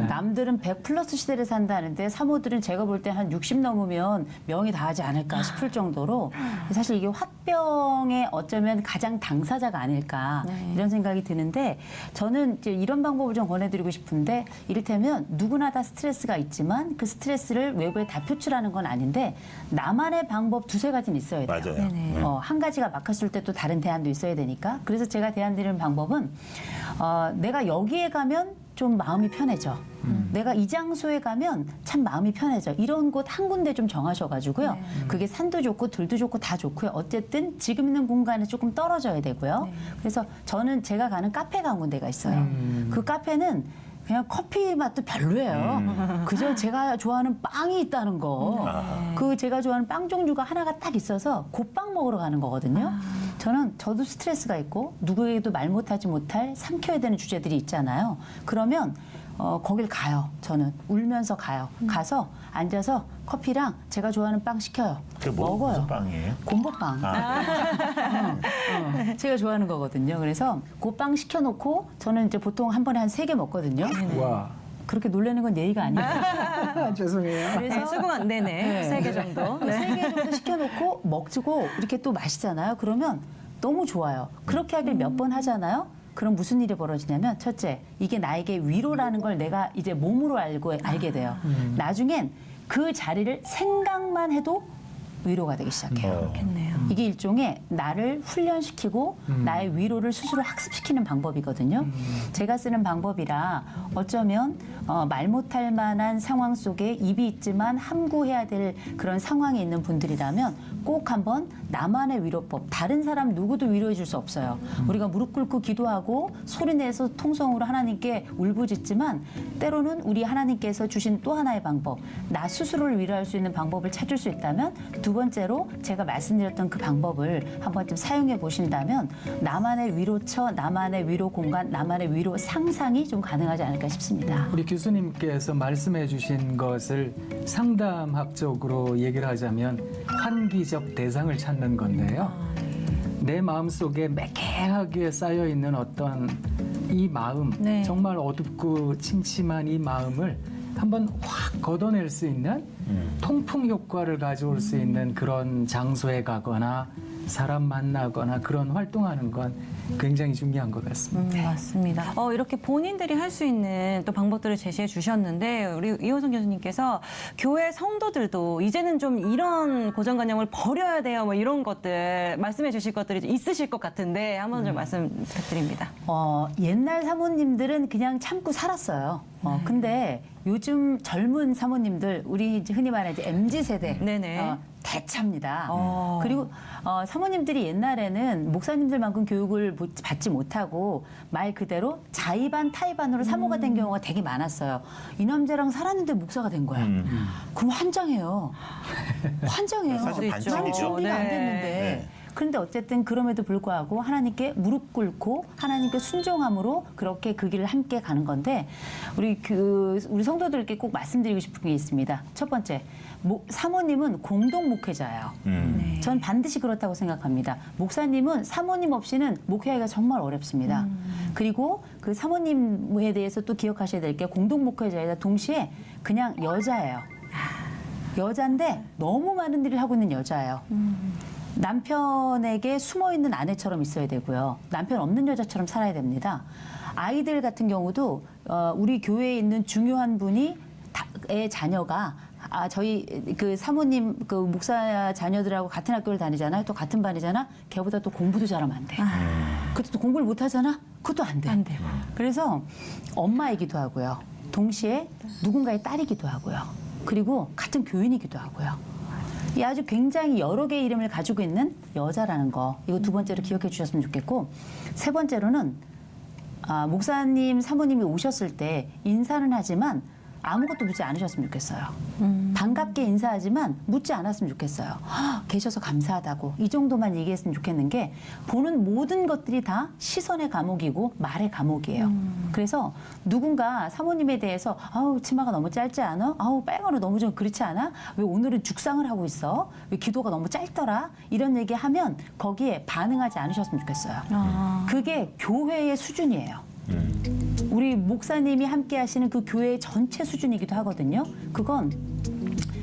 남들은 100+ 시대를 산다는데 사모들은 제가 볼 때 한 60 넘으면 명이 다하지 않을까 싶을 정도로 사실 이게 화병의 어쩌면 가장 당사자가 아닐까 이런 생각이 드는데 저는 이제 이런 방법을 좀 권해드리고 싶은데 이를테면 누구나 다 스트레스가 있지만 그 스트레스를 외부에 다 표출하는 건 아닌데 나만의 방법 2-3가지는 있어야 돼요. 맞아요. 네네. 한 가지가 막혔을 때 또 다른 대안도 있어야 되니까. 그래서 제가 대안드리는 방법은 내가 여기에 가면 좀 마음이 편해져. 내가 이 장소에 가면 참 마음이 편해져. 이런 곳 한 군데 좀 정하셔가지고요. 그게 산도 좋고 들도 좋고 다 좋고요. 어쨌든 지금 있는 공간에 조금 떨어져야 되고요. 그래서 저는 제가 가는 카페가 한 군데가 있어요. 그 카페는 그냥 커피 맛도 별로예요. 그저 제가 좋아하는 빵이 있다는 거. 그 제가 좋아하는 빵 종류가 하나가 딱 있어서 그 빵 먹으러 가는 거거든요. 저도 스트레스가 있고 누구에게도 말 못하지 못할 삼켜야 되는 주제들이 있잖아요. 그러면 거길 가요. 저는 울면서 가요. 가서 앉아서 커피랑 제가 좋아하는 빵 시켜요. 그게 먹어요. 무슨 빵이에요? 곰보빵. 제가 좋아하는 거거든요. 그래서 그 빵 시켜놓고 저는 이제 보통 한 번에 한 3개 먹거든요. 와, 그렇게 놀라는 건 예의가 아니에요. 죄송해요. 네, 수긍 안 되네. 3개 정도. 네. 3개 정도 시켜놓고 먹고 이렇게 또 마시잖아요. 그러면 너무 좋아요. 그렇게 하길 몇 번 하잖아요. 그럼 무슨 일이 벌어지냐면 첫째, 이게 나에게 위로라는 걸 내가 이제 몸으로 알게 돼요. 나중엔 그 자리를 생각만 해도 위로가 되기 시작해요. 그렇겠네요. 이게 일종의 나를 훈련시키고 나의 위로를 스스로 학습시키는 방법이거든요. 제가 쓰는 방법이라 어쩌면 말 못할 만한 상황 속에 입이 있지만 함구해야 될 그런 상황에 있는 분들이라면 꼭 한번 나만의 위로법, 다른 사람 누구도 위로해 줄 수 없어요. 우리가 무릎 꿇고 기도하고 소리내서 통성으로 하나님께 울부짖지만 때로는 우리 하나님께서 주신 또 하나의 방법, 나 스스로를 위로할 수 있는 방법을 찾을 수 있다면 두 번째로 제가 말씀드렸던 그 방법을 한번 좀 사용해 보신다면 나만의 위로처, 나만의 위로 공간, 나만의 위로 상상이 좀 가능하지 않을까 싶습니다. 우리 교수님께서 말씀해 주신 것을 상담학적으로 얘기를 하자면 환기적 대상을 찾는 건데요. 내 마음속에 매캐하게 쌓여있는 어떤 이 마음, 네. 정말 어둡고 침침한 이 마음을 한번 확 걷어낼 수 있는 통풍 효과를 가져올 수 있는 그런 장소에 가거나 사람 만나거나 그런 활동하는 건 굉장히 중요한 것 같습니다. 맞습니다. 이렇게 본인들이 할 수 있는 또 방법들을 제시해 주셨는데 우리 이호선 교수님께서 교회 성도들도 이제는 좀 이런 고정관념을 버려야 돼요. 뭐 이런 것들 말씀해 주실 것들이 있으실 것 같은데 한번 좀 말씀 부탁드립니다. 옛날 사모님들은 그냥 참고 살았어요. 근데 요즘 젊은 사모님들, 우리 이제 흔히 말하는 이제 MZ 세대, 네네. 대차입니다. 그리고 사모님들이 옛날에는 목사님들만큼 교육을 받지 못하고 말 그대로 자의반 타의반으로 사모가 된 경우가 되게 많았어요. 이 남자랑 살았는데 목사가 된 거야. 그럼 환장해요. 환장해요. 사실 난 반칙이죠. 준비가 안 네. 됐는데. 네. 그런데 어쨌든 그럼에도 불구하고 하나님께 무릎 꿇고 하나님께 순종함으로 그렇게 그 길을 함께 가는 건데 우리 성도들께 꼭 말씀드리고 싶은 게 있습니다. 첫 번째, 사모님은 공동 목회자예요. 네. 전 반드시 그렇다고 생각합니다. 목사님은 사모님 없이는 목회하기가 정말 어렵습니다. 그리고 그 사모님에 대해서 또 기억하셔야 될 게 공동 목회자이다 동시에 그냥 여자예요. 여자인데 너무 많은 일을 하고 있는 여자예요. 남편에게 숨어있는 아내처럼 있어야 되고요. 남편 없는 여자처럼 살아야 됩니다. 아이들 같은 경우도 우리 교회에 있는 중요한 분이 의 자녀가 저희 그 사모님 그 목사 자녀들하고 같은 학교를 다니잖아요. 또 같은 반이잖아. 걔보다 또 공부도 잘하면 안 돼. 그것도 또 공부를 못 하잖아. 그것도 안 돼. 안 돼요. 그래서 엄마이기도 하고요. 동시에 누군가의 딸이기도 하고요. 그리고 같은 교인이기도 하고요. 이 아주 굉장히 여러 개의 이름을 가지고 있는 여자라는 거. 이거 두 번째로 기억해 주셨으면 좋겠고, 세 번째로는 목사님, 사모님이 오셨을 때 인사는 하지만 아무것도 묻지 않으셨으면 좋겠어요. 반갑게 인사하지만 묻지 않았으면 좋겠어요. 계셔서 감사하다고. 이 정도만 얘기했으면 좋겠는 게 보는 모든 것들이 다 시선의 감옥이고 말의 감옥이에요. 그래서 누군가 사모님에 대해서 아우 치마가 너무 짧지 않아? 아우 빨간옷 너무 좀 그렇지 않아? 왜 오늘은 죽상을 하고 있어? 왜 기도가 너무 짧더라? 이런 얘기하면 거기에 반응하지 않으셨으면 좋겠어요. 그게 교회의 수준이에요. 우리 목사님이 함께 하시는 그 교회의 전체 수준이기도 하거든요. 그건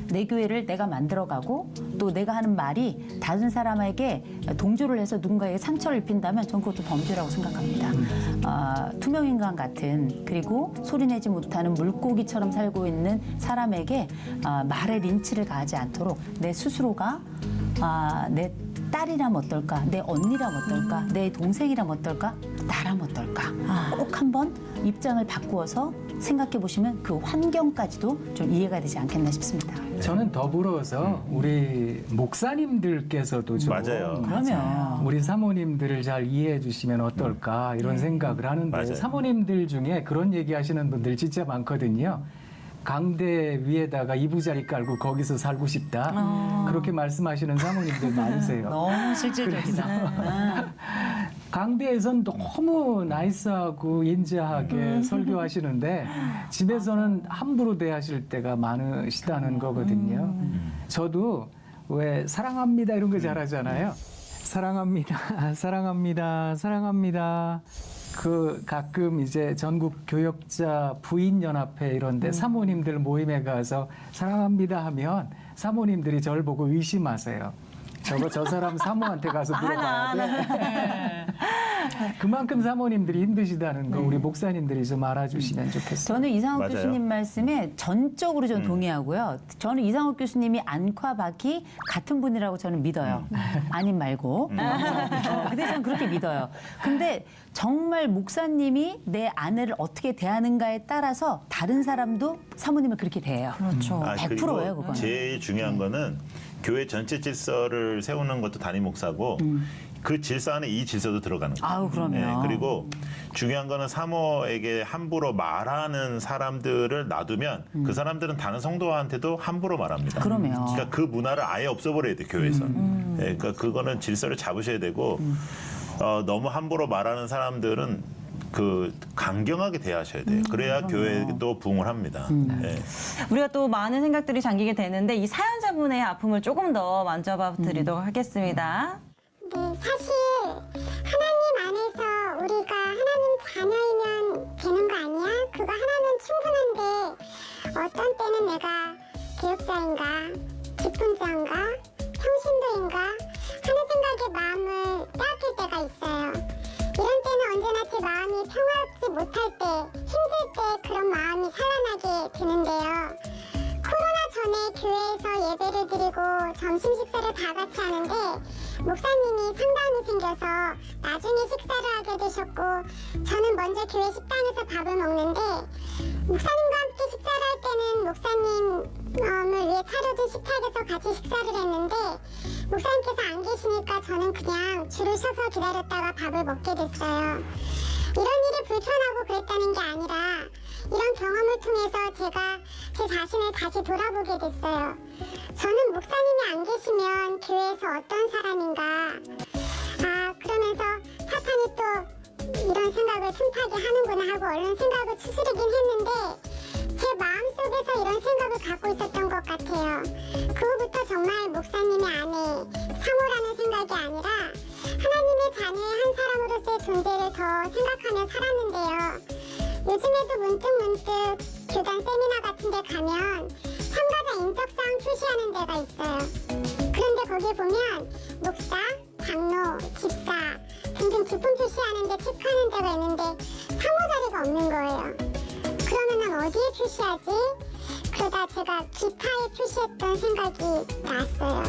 내 교회를 내가 만들어가고 또 내가 하는 말이 다른 사람에게 동조를 해서 누군가에게 상처를 입힌다면 전 그것도 범죄라고 생각합니다. 투명인간 같은 그리고 소리내지 못하는 물고기처럼 살고 있는 사람에게 말의 린치를 가하지 않도록 내 스스로가 내 딸이라면 어떨까? 내 언니라면 어떨까? 내 동생이라면 어떨까? 나라면 어떨까? 꼭 한번 입장을 바꾸어서 생각해 보시면 그 환경까지도 좀 이해가 되지 않겠나 싶습니다. 저는 더불어서 우리 목사님들께서도 좀 맞아요. 그러면 우리 사모님들을 잘 이해해 주시면 어떨까 이런 생각을 하는데 맞아요. 사모님들 중에 그런 얘기 하시는 분들 진짜 많거든요. 강대 위에다가 이부자리 깔고 거기서 살고 싶다. 그렇게 말씀하시는 사모님들 많으세요. 너무 실질적이다. 강대에선 너무 나이스하고 인자하게 설교하시는데 집에서는 함부로 대하실 때가 많으시다는 거거든요. 저도 왜 사랑합니다 이런 거 잘하잖아요. 사랑합니다, 사랑합니다, 사랑합니다. 그 가끔 이제 전국 교역자 부인연합회 이런데 사모님들 모임에 가서 사랑합니다 하면 사모님들이 저를 보고 의심하세요. 저 사람 사모한테 가서 물어봐야 돼. 그만큼 사모님들이 힘드시다는 거 우리 목사님들이 좀 알아주시면 좋겠어요. 저는 이상욱 맞아요. 교수님 말씀에 전적으로 좀 동의하고요. 저는 이상욱 교수님이 안과 박이 같은 분이라고 저는 믿어요. 아님 말고. 근데 저는 그렇게 믿어요. 근데 정말 목사님이 내 아내를 어떻게 대하는가에 따라서 다른 사람도 사모님을 그렇게 대해요. 그렇죠. 100%예요, 그거는. 제일 중요한 거는 교회 전체 질서를 세우는 것도 담임 목사고 그 질서 안에 이 질서도 들어가는 거예요. 아우, 그럼요. 그리고 중요한 거는 사모에게 함부로 말하는 사람들을 놔두면 그 사람들은 다른 성도한테도 함부로 말합니다. 그럼요. 그러니까 그 문화를 아예 없애버려야 돼, 교회에서. 그러니까 그거는 질서를 잡으셔야 되고 너무 함부로 말하는 사람들은 그 강경하게 대하셔야 돼요. 그래야 교회도 부흥을 합니다. 예. 우리가 또 많은 생각들이 잠기게 되는데 이 사연자분의 아픔을 조금 더 만져봐 드리도록 하겠습니다. 네, 사실 하나님 안에서 우리가 하나님 자녀이면 되는 거 아니야? 그거 하나는 충분한데 어떤 때는 내가 교육자인가, 직분자인가, 평신도인가 하는 생각에 마음을 빼앗길 때가 있어요. 이런 때는 언제나 제 마음이 평화롭지 못할 때, 힘들 때 그런 마음이 살아나게 되는데요. 코로나 전에 교회에서 예배를 드리고 점심 식사를 다 같이 하는데 목사님이 상담이 생겨서 나중에 식사를 하게 되셨고 저는 먼저 교회 식당에서 밥을 먹는데 목사님과 함께 식사를 할 때는 목사님을 위해 차려준 식탁에서 같이 식사를 했는데 목사님께서 안 계시니까 저는 그냥 줄을 서서 기다렸다가 밥을 먹게 됐어요. 이런 일이 불편하고 그랬다는 게 아니라 이런 경험을 통해서 제가 제 자신을 다시 돌아보게 됐어요. 저는 목사님이 안 계시면 교회에서 어떤 사람인가. 그러면서 사탄이 또 이런 생각을 틈타게 하는구나 하고 얼른 생각을 추스르긴 했는데 제 마음속에서 이런 생각을 갖고 있었던 것 같아요. 그 후부터 정말 목사님의 아내, 사모라는 생각이 아니라 하나님의 자녀의 한 사람으로서의 존재를 더 생각하며 살았는데요. 요즘에도 문득 교단 세미나 같은 데 가면 참가자 인적사항 표시하는 데가 있어요. 그런데 거기 보면 목사, 장로, 집사 등등 직분 표시하는 데 체크하는 데가 있는데 사모 자리가 없는 거예요. 그러면은 어디에 표시하지? 그러다 제가 기타에 표시했던 생각이 났어요.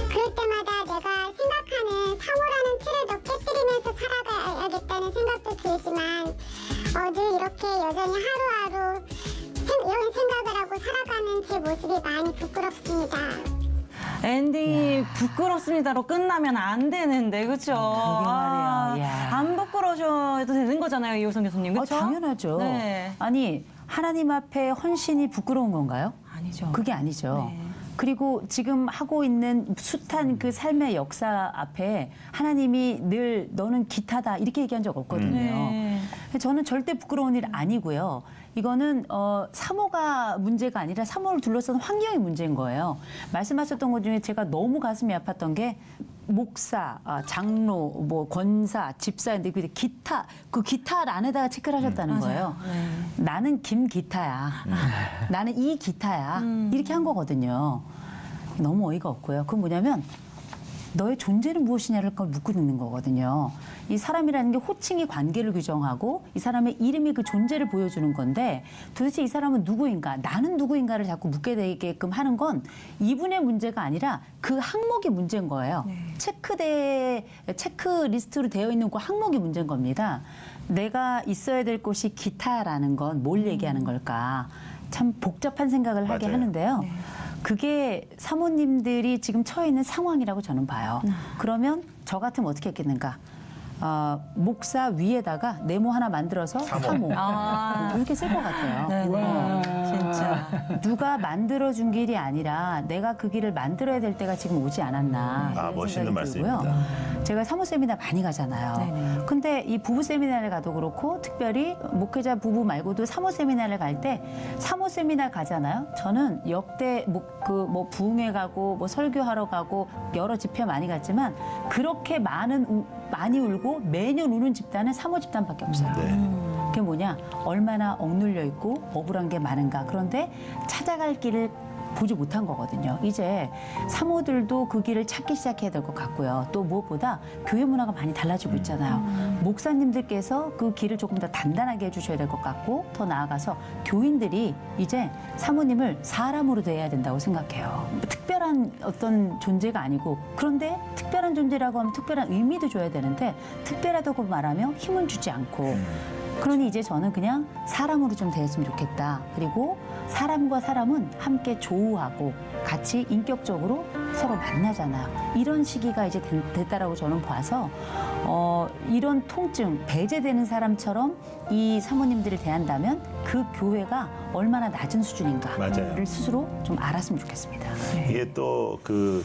그럴 때마다 내가 생각하는 사모라는 틀을 더 깨뜨리면서 살아가야겠다는 생각도 들지만 늘 이렇게 여전히 하루하루 이런 생각을 하고 살아가는 제 모습이 많이 부끄럽습니다. 엔딩이 부끄럽습니다로 끝나면 안 되는데, 그렇죠? 말이에요. 야. 안 부끄러워셔도 되는 거잖아요, 이호선 교수님, 그렇죠? 당연하죠. 네. 아니, 하나님 앞에 헌신이 부끄러운 건가요? 아니죠. 그게 아니죠. 네. 그리고 지금 하고 있는 숱한 그 삶의 역사 앞에 하나님이 늘 너는 기타다 이렇게 얘기한 적 없거든요. 네. 저는 절대 부끄러운 일 아니고요. 이거는 사모가 문제가 아니라 사모를 둘러싼 환경이 문제인 거예요. 말씀하셨던 것 중에 제가 너무 가슴이 아팠던 게 목사, 장로, 뭐 권사, 집사인데 그 기타, 그 기타 안에다가 체크를 하셨다는 거예요. 네. 나는 김기타야. 나는 이 기타야. 이렇게 한 거거든요. 너무 어이가 없고요. 그건 뭐냐면 너의 존재는 무엇이냐를 묻고 있는 거거든요. 이 사람이라는 게 호칭이 관계를 규정하고 이 사람의 이름이 그 존재를 보여주는 건데 도대체 이 사람은 누구인가, 나는 누구인가를 자꾸 묻게 되게끔 하는 건 이분의 문제가 아니라 그 항목이 문제인 거예요. 체크리스트로 되어 있는 그 항목이 문제인 겁니다. 내가 있어야 될 곳이 기타라는 건 뭘 얘기하는 걸까? 참 복잡한 생각을 하게 맞아요. 하는데요. 그게 사모님들이 지금 처해 있는 상황이라고 저는 봐요. 그러면 저 같으면 어떻게 했겠는가? 목사 위에다가 네모 하나 만들어서 사모. 이렇게 쓸 것 같아요. 네, 진짜. 누가 만들어준 길이 아니라 내가 그 길을 만들어야 될 때가 지금 오지 않았나. 이런 멋있는 생각이 들고요. 말씀입니다. 제가 사모 세미나 많이 가잖아요. 네네. 근데 이 부부 세미나를 가도 그렇고 특별히 목회자 부부 말고도 사모 세미나를 갈 때 사모 세미나 가잖아요. 저는 역대 부흥회 가고 뭐 설교하러 가고 여러 집회 많이 갔지만 그렇게 많이 울고 매년 우는 집단은 사모 집단밖에 없어요. 그게 뭐냐? 얼마나 억눌려 있고 억울한 게 많은가. 그런데 찾아갈 길을 보지 못한 거거든요. 이제 사모들도 그 길을 찾기 시작해야 될 것 같고요. 또 무엇보다 교회 문화가 많이 달라지고 있잖아요. 목사님들께서 그 길을 조금 더 단단하게 해주셔야 될 것 같고 더 나아가서 교인들이 이제 사모님을 사람으로 대해야 된다고 생각해요. 특별한 어떤 존재가 아니고 그런데 특별한 존재라고 하면 특별한 의미도 줘야 되는데 특별하다고 말하며 힘은 주지 않고 그러니 이제 저는 그냥 사람으로 좀 대했으면 좋겠다. 그리고 사람과 사람은 함께 조우하고 같이 인격적으로 서로 만나잖아요. 이런 시기가 이제 됐다라고 저는 봐서 이런 통증, 배제되는 사람처럼 이 사모님들을 대한다면 그 교회가 얼마나 낮은 수준인가를 맞아요. 스스로 좀 알았으면 좋겠습니다. 이게 또 그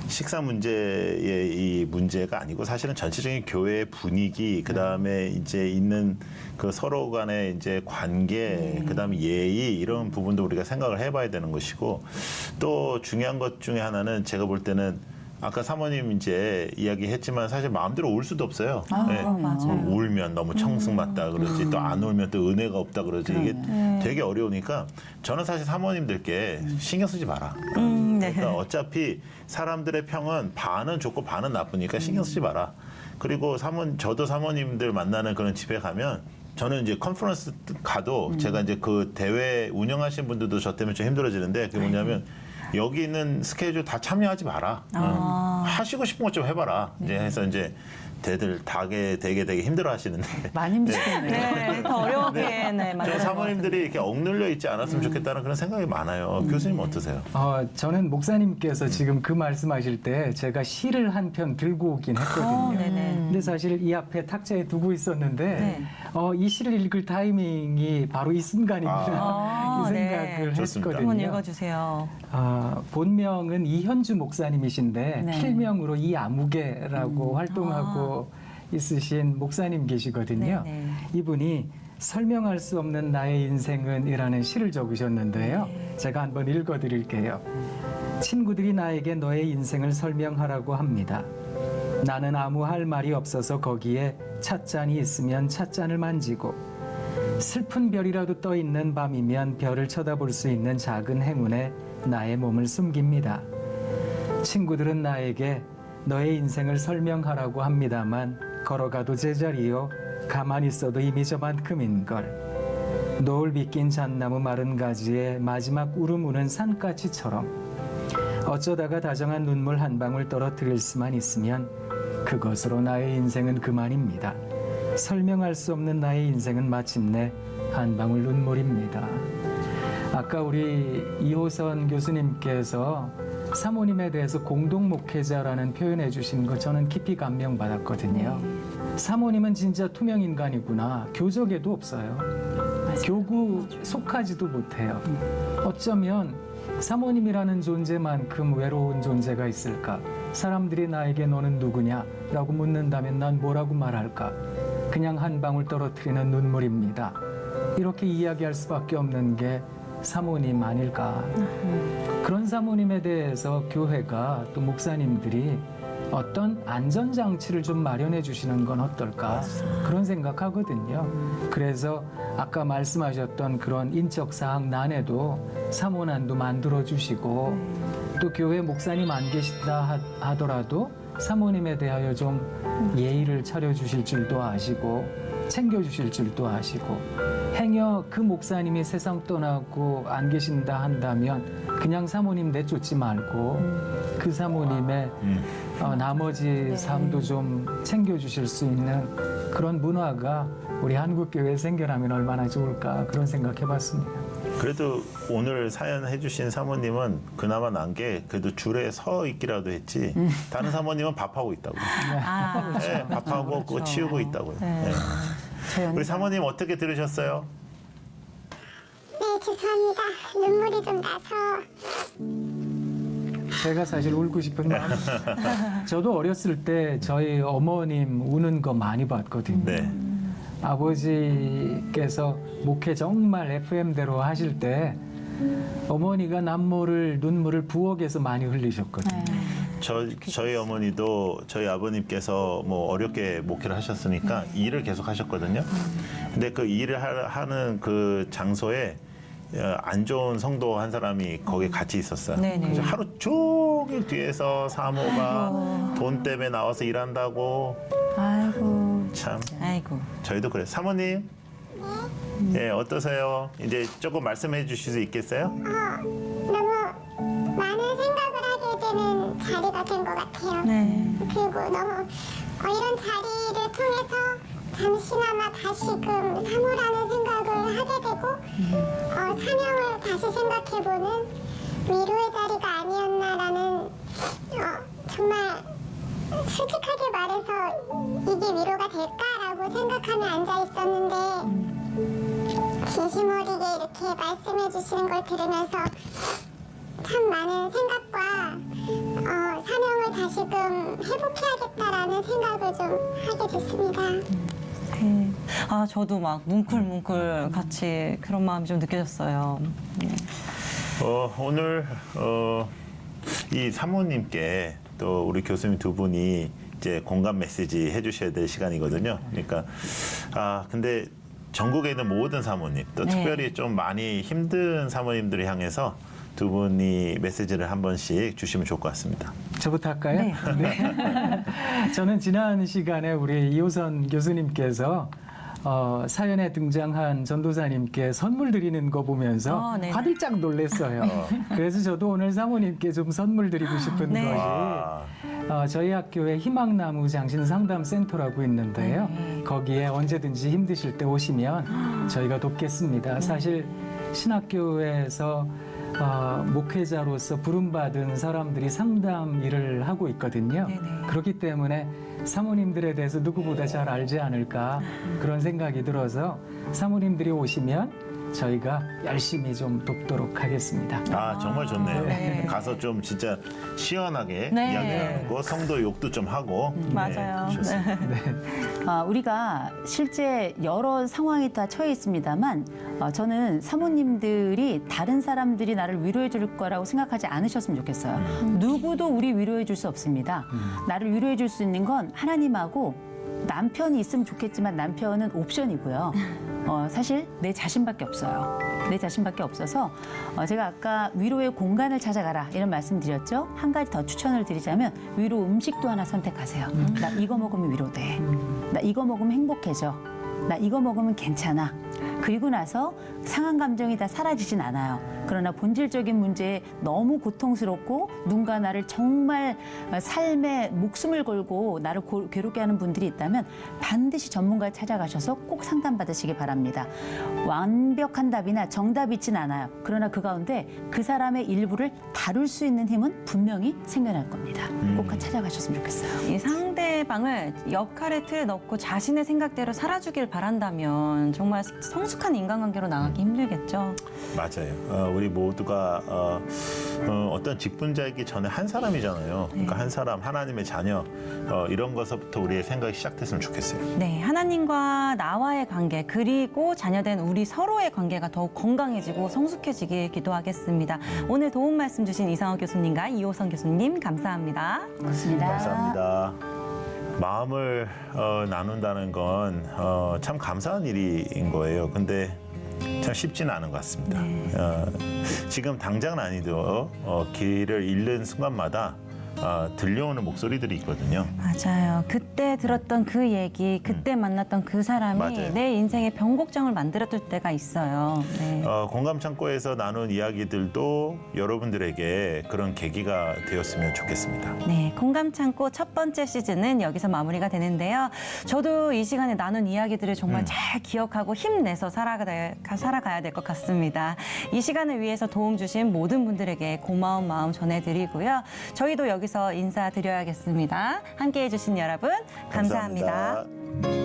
식사 문제의 이 문제가 아니고 사실은 전체적인 교회의 분위기, 그 다음에 이제 있는 그 서로 간의 이제 관계, 그 다음에 예의 이런 부분도 우리가 생각을 해봐야 되는 것이고 또 중요한 것 중에 하나는 제가 볼 때는 아까 사모님 이제 이야기했지만 사실 마음대로 울 수도 없어요. 네. 맞아요. 울면 너무 청승맞다 그러지 또 안 울면 또 은혜가 없다 그러지 이게 되게 어려우니까 저는 사실 사모님들께 신경 쓰지 마라. 네. 그러니까 어차피 사람들의 평은 반은 좋고 반은 나쁘니까 신경 쓰지 마라. 그리고 저도 사모님들 만나는 그런 집에 가면 저는 이제 컨퍼런스 가도 제가 이제 그 대회 운영하시는 분들도 저 때문에 좀 힘들어지는데 그게 뭐냐면 여기 있는 스케줄 다 참여하지 마라. 하시고 싶은 것 좀 해봐라. 이제 해서 이제 대들 되게 힘들어 하시는데. 많이 힘드시겠네요. 네, 더 어렵게 네, 저 만드는 사모님들이 이렇게 억눌려 있지 않았으면 좋겠다는 그런 생각이 많아요. 교수님 어떠세요? 저는 목사님께서 지금 그 말씀하실 때 제가 시를 한 편 들고 오긴 했거든요. 네네. 근데 사실 이 앞에 탁자에 두고 있었는데 네. 이 시를 읽을 타이밍이 바로 이 순간이구나 이 생각을 좋습니다. 한번 했거든요. 읽어주세요. 본명은 이현주 목사님이신데 네. 필명으로 이아무개라고 활동하고 있으신 목사님 계시거든요. 네, 네. 이분이 설명할 수 없는 나의 인생은 이라는 시를 적으셨는데요. 제가 한번 읽어드릴게요. 친구들이 나에게 너의 인생을 설명하라고 합니다. 나는 아무 할 말이 없어서 거기에 찻잔이 있으면 찻잔을 만지고 슬픈 별이라도 떠 있는 밤이면 별을 쳐다볼 수 있는 작은 행운에 나의 몸을 숨깁니다. 친구들은 나에게 너의 인생을 설명하라고 합니다만 걸어가도 제자리요 가만히 있어도 이미 저만큼인걸. 노을 빗긴 잣나무 마른 가지에 마지막 울음 우는 산까치처럼 어쩌다가 다정한 눈물 한 방울 떨어뜨릴 수만 있으면 그것으로 나의 인생은 그만입니다. 설명할 수 없는 나의 인생은 마침내 한 방울 눈물입니다. 아까 우리 이호선 교수님께서 사모님에 대해서 공동 목회자라는 표현해 주신 거 저는 깊이 감명받았거든요. 사모님은 진짜 투명 인간이구나. 교적에도 없어요. 교구 속하지도 못해요. 어쩌면 사모님이라는 존재만큼 외로운 존재가 있을까? 사람들이 나에게 너는 누구냐라고 묻는다면 난 뭐라고 말할까? 그냥 한 방울 떨어뜨리는 눈물입니다. 이렇게 이야기할 수밖에 없는 게 사모님 아닐까. 그런 사모님에 대해서 교회가 또 목사님들이 어떤 안전장치를 좀 마련해 주시는 건 어떨까 그런 생각하거든요. 그래서 아까 말씀하셨던 그런 인적사항 난에도 사모난도 만들어 주시고 또 교회 목사님 안 계시다 하더라도 사모님에 대하여 좀 예의를 차려주실 줄도 아시고 챙겨주실 줄도 아시고 행여 그 목사님이 세상 떠나고 안 계신다 한다면 그냥 사모님 내쫓지 말고 그 사모님의 나머지 삶도 좀 챙겨주실 수 있는 그런 문화가 우리 한국교회에 생겨나면 얼마나 좋을까 그런 생각해봤습니다. 그래도 오늘 사연 해주신 사모님은 그나마 난 게 그래도 줄에 서 있기라도 했지 다른 사모님은 밥하고 있다고. 네, 밥하고 그거 치우고 있다고요. 네. 우리 사모님 어떻게 들으셨어요? 네, 죄송합니다. 눈물이 좀 나서. 제가 사실 울고 싶은 마음. 저도 어렸을 때 저희 어머님 우는 거 많이 봤거든요. 네. 아버지께서 목회 정말 FM대로 하실 때 어머니가 남모를 눈물을 부엌에서 많이 흘리셨거든요. 저희 어머니도 저희 아버님께서 뭐 어렵게 목회를 하셨으니까 일을 계속 하셨거든요. 근데 그 일을 하는 그 장소에 안 좋은 성도 한 사람이 거기 같이 있었어요. 네네. 그래서 하루 종일 뒤에서 사모가 돈 때문에 나와서 일한다고. 아이고. 참 아이고. 저희도 그래요. 사모님, 예 어떠세요? 이제 조금 말씀해 주실 수 있겠어요? 너무 많은 생각을 하게 되는 자리가 된 것 같아요. 네. 그리고 너무 이런 자리를 통해서 잠시나마 다시금 사모라는 생각을 하게 되고 사명을 다시 생각해보는 위로의 자리가 아니었나라는 정말 솔직하게 말해서 이게 위로가 될까라고 생각하며 앉아 있었는데 진심 어리게 이렇게 말씀해 주시는 걸 들으면서 참 많은 생각과 사명을 다시금 회복해야겠다라는 생각을 좀 하게 됐습니다. 네. 아, 저도 막 뭉클뭉클 같이 그런 마음이 좀 느껴졌어요. 오늘 이 사모님께 또 우리 교수님 두 분이 이제 공감 메시지 해주셔야 될 시간이거든요. 그러니까 근데 전국에 있는 모든 사모님, 또 네. 특별히 좀 많이 힘든 사모님들을 향해서 두 분이 메시지를 한 번씩 주시면 좋을 것 같습니다. 저부터 할까요? 네. 네. 저는 지난 시간에 우리 이호선 교수님께서 사연에 등장한 전도사님께 선물 드리는 거 보면서 네네. 화들짝 놀랐어요. 그래서 저도 오늘 사모님께 좀 선물 드리고 싶은 네. 것이 저희 학교에 희망나무 장신 상담센터라고 있는데요. 네. 거기에 언제든지 힘드실 때 오시면 저희가 돕겠습니다. 사실 신학교에서 목회자로서 부름받은 사람들이 상담 일을 하고 있거든요. 네네. 그렇기 때문에 사모님들에 대해서 누구보다 잘 알지 않을까 그런 생각이 들어서 사모님들이 오시면 저희가 열심히 좀 돕도록 하겠습니다. 정말 좋네요. 네. 가서 좀 진짜 시원하게 네. 이야기하고 성도 욕도 좀 하고. 맞아요. 좋습니다. 우리가 실제 여러 상황이 다 처해 있습니다만 저는 사모님들이 다른 사람들이 나를 위로해 줄 거라고 생각하지 않으셨으면 좋겠어요. 누구도 우리 위로해 줄 수 없습니다. 나를 위로해 줄 수 있는 건 하나님하고 남편이 있으면 좋겠지만 남편은 옵션이고요. 사실 내 자신밖에 없어요. 내 자신밖에 없어서 제가 아까 위로의 공간을 찾아가라 이런 말씀 드렸죠. 한 가지 더 추천을 드리자면 위로 음식도 하나 선택하세요. 나 이거 먹으면 위로돼. 나 이거 먹으면 행복해져. 나 이거 먹으면 괜찮아. 그리고 나서 상한 감정이 다 사라지진 않아요. 그러나 본질적인 문제에 너무 고통스럽고 누군가 나를 정말 삶에 목숨을 걸고 나를 괴롭게 하는 분들이 있다면 반드시 전문가를 찾아가셔서 꼭 상담받으시기 바랍니다. 완벽한 답이나 정답이 있진 않아요. 그러나 그 가운데 그 사람의 일부를 다룰 수 있는 힘은 분명히 생겨날 겁니다. 꼭 찾아가셨으면 좋겠어요. 이 상대방을 역할의 틀에 넣고 자신의 생각대로 살아주길 바란다면 정말 성숙한 인간관계로 나가기 힘들겠죠. 맞아요. 우리 모두가 어떤 직분자이기 전에 한 사람이잖아요. 그러니까 한 사람, 하나님의 자녀 이런 것부터 우리의 생각이 시작됐으면 좋겠어요. 네, 하나님과 나와의 관계 그리고 자녀된 우리 서로의 관계가 더욱 건강해지고 성숙해지길 기도하겠습니다. 오늘 도움 말씀 주신 이상호 교수님과 이호선 교수님 감사합니다. 고맙습니다. 감사합니다. 마음을 나눈다는 건 참 감사한 일인 거예요. 근데 참 쉽지는 않은 것 같습니다. 지금 당장은 아니도 길을 잃는 순간마다 들려오는 목소리들이 있거든요. 맞아요. 그때 들었던 그 얘기, 그때 만났던 그 사람이 맞아요. 내 인생의 변곡점을 만들어줄 때가 있어요. 네. 공감 창고에서 나눈 이야기들도 여러분들에게 그런 계기가 되었으면 좋겠습니다. 네, 공감 창고 첫 번째 시즌은 여기서 마무리가 되는데요. 저도 이 시간에 나눈 이야기들을 정말 잘 기억하고 힘내서 살아가야 될 것 같습니다. 이 시간을 위해서 도움 주신 모든 분들에게 고마운 마음 전해드리고요. 저희도 여기서 인사드려야겠습니다. 함께해 주신 여러분 감사합니다. 감사합니다.